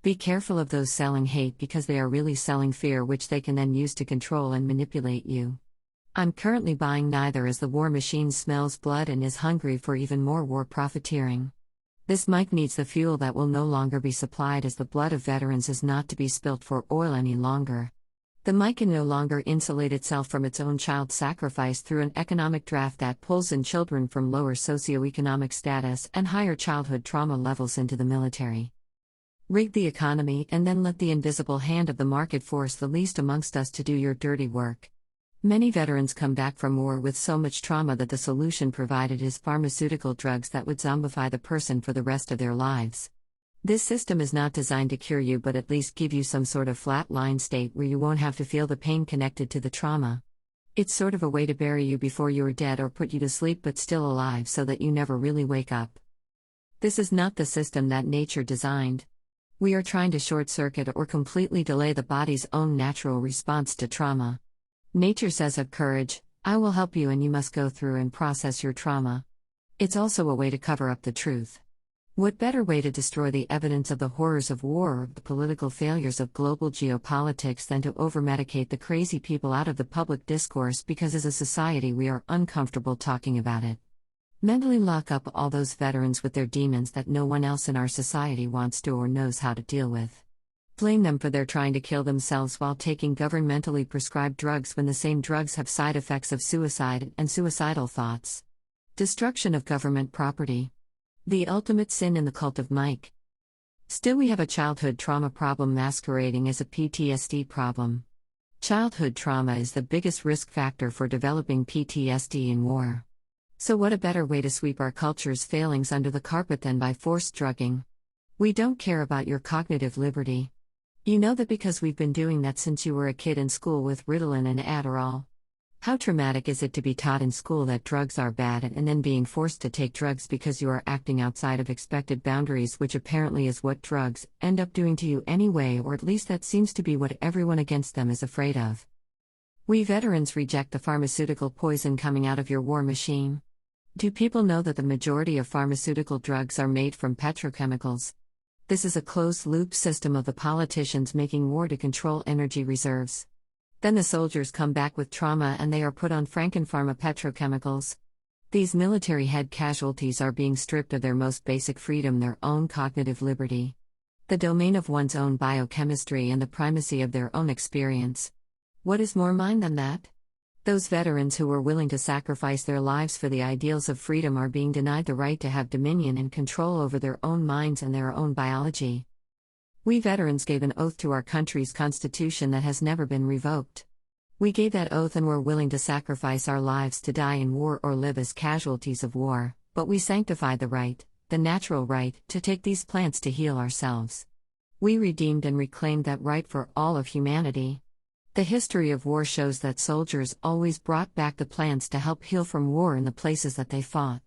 Be careful of those selling hate because they are really selling fear, which they can then use to control and manipulate you. I'm currently buying neither, as the war machine smells blood and is hungry for even more war profiteering. This mic needs the fuel that will no longer be supplied, as the blood of veterans is not to be spilt for oil any longer. The mic can no longer insulate itself from its own child sacrifice through an economic draft that pulls in children from lower socioeconomic status and higher childhood trauma levels into the military. Rig the economy and then let the invisible hand of the market force the least amongst us to do your dirty work. Many veterans come back from war with so much trauma that the solution provided is pharmaceutical drugs that would zombify the person for the rest of their lives. This system is not designed to cure you, but at least give you some sort of flat-line state where you won't have to feel the pain connected to the trauma. It's sort of a way to bury you before you are dead, or put you to sleep but still alive so that you never really wake up. This is not the system that nature designed. We are trying to short-circuit or completely delay the body's own natural response to trauma. Nature says, have courage, I will help you, and you must go through and process your trauma. It's also a way to cover up the truth. What better way to destroy the evidence of the horrors of war or the political failures of global geopolitics than to over-medicate the crazy people out of the public discourse, because as a society we are uncomfortable talking about it. Mentally lock up all those veterans with their demons that no one else in our society wants to or knows how to deal with. Blame them for their trying to kill themselves while taking governmentally prescribed drugs, when the same drugs have side effects of suicide and suicidal thoughts. Destruction of government property. The ultimate sin in the cult of Mike. Still, we have a childhood trauma problem masquerading as a PTSD problem. Childhood trauma is the biggest risk factor for developing PTSD in war. So what a better way to sweep our culture's failings under the carpet than by forced drugging? We don't care about your cognitive liberty. You know that because we've been doing that since you were a kid in school with Ritalin and Adderall. How traumatic is it to be taught in school that drugs are bad and then being forced to take drugs because you are acting outside of expected boundaries, which apparently is what drugs end up doing to you anyway, or at least that seems to be what everyone against them is afraid of. We veterans reject the pharmaceutical poison coming out of your war machine. Do people know that the majority of pharmaceutical drugs are made from petrochemicals? This is a closed-loop system of the politicians making war to control energy reserves. Then the soldiers come back with trauma and they are put on Frankenpharma petrochemicals. These military head casualties are being stripped of their most basic freedom, their own cognitive liberty. The domain of one's own biochemistry and the primacy of their own experience. What is more mine than that? Those veterans who were willing to sacrifice their lives for the ideals of freedom are being denied the right to have dominion and control over their own minds and their own biology. We veterans gave an oath to our country's constitution that has never been revoked. We gave that oath and were willing to sacrifice our lives to die in war or live as casualties of war, but we sanctified the right, the natural right, to take these plants to heal ourselves. We redeemed and reclaimed that right for all of humanity. The history of war shows that soldiers always brought back the plants to help heal from war in the places that they fought.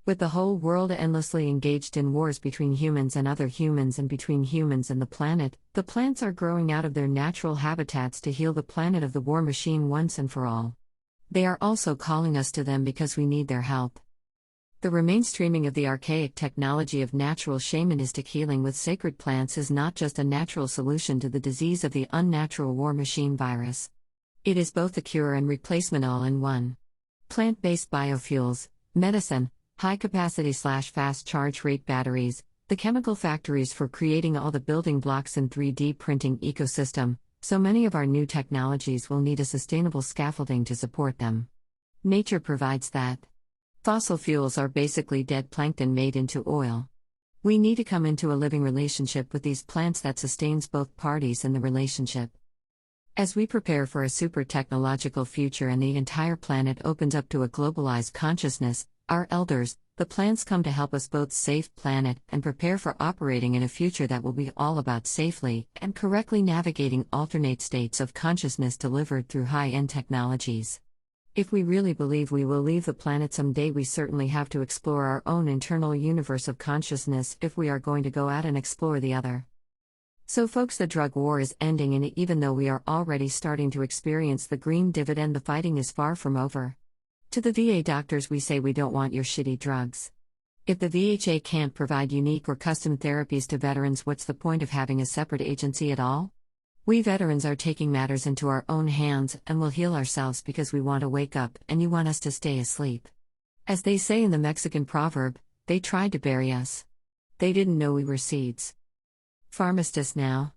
With the whole world endlessly engaged in wars between humans and other humans and between humans and the plants are growing out of their natural habitats to heal the planet of the war machine once and for all. They are also calling us to them because we need their help. The remainstreaming of the archaic technology of natural shamanistic healing with sacred plants is not just a natural solution to the disease of the unnatural war machine virus. It is both a cure and replacement all in one. Plant-based biofuels, medicine, high-capacity/fast charge rate batteries, the chemical factories for creating all the building blocks in 3D printing ecosystem, so many of our new technologies will need a sustainable scaffolding to support them. Nature provides that. Fossil fuels are basically dead plankton made into oil. We need to come into a living relationship with these plants that sustains both parties in the relationship. As we prepare for a super technological future and the entire planet opens up to a globalized consciousness, our elders, the plants, come to help us both save planet and prepare for operating in a future that will be all about safely and correctly navigating alternate states of consciousness delivered through high-end technologies. If we really believe we will leave the planet someday, we certainly have to explore our own internal universe of consciousness if we are going to go out and explore the other. So folks, the drug war is ending, and even though we are already starting to experience the green dividend, the fighting is far from over. To the VA doctors we say, we don't want your shitty drugs. If the VHA can't provide unique or custom therapies to veterans, what's the point of having a separate agency at all? We veterans are taking matters into our own hands and will heal ourselves because we want to wake up and you want us to stay asleep. As they say in the Mexican proverb, they tried to bury us. They didn't know we were seeds. Pharmacist now.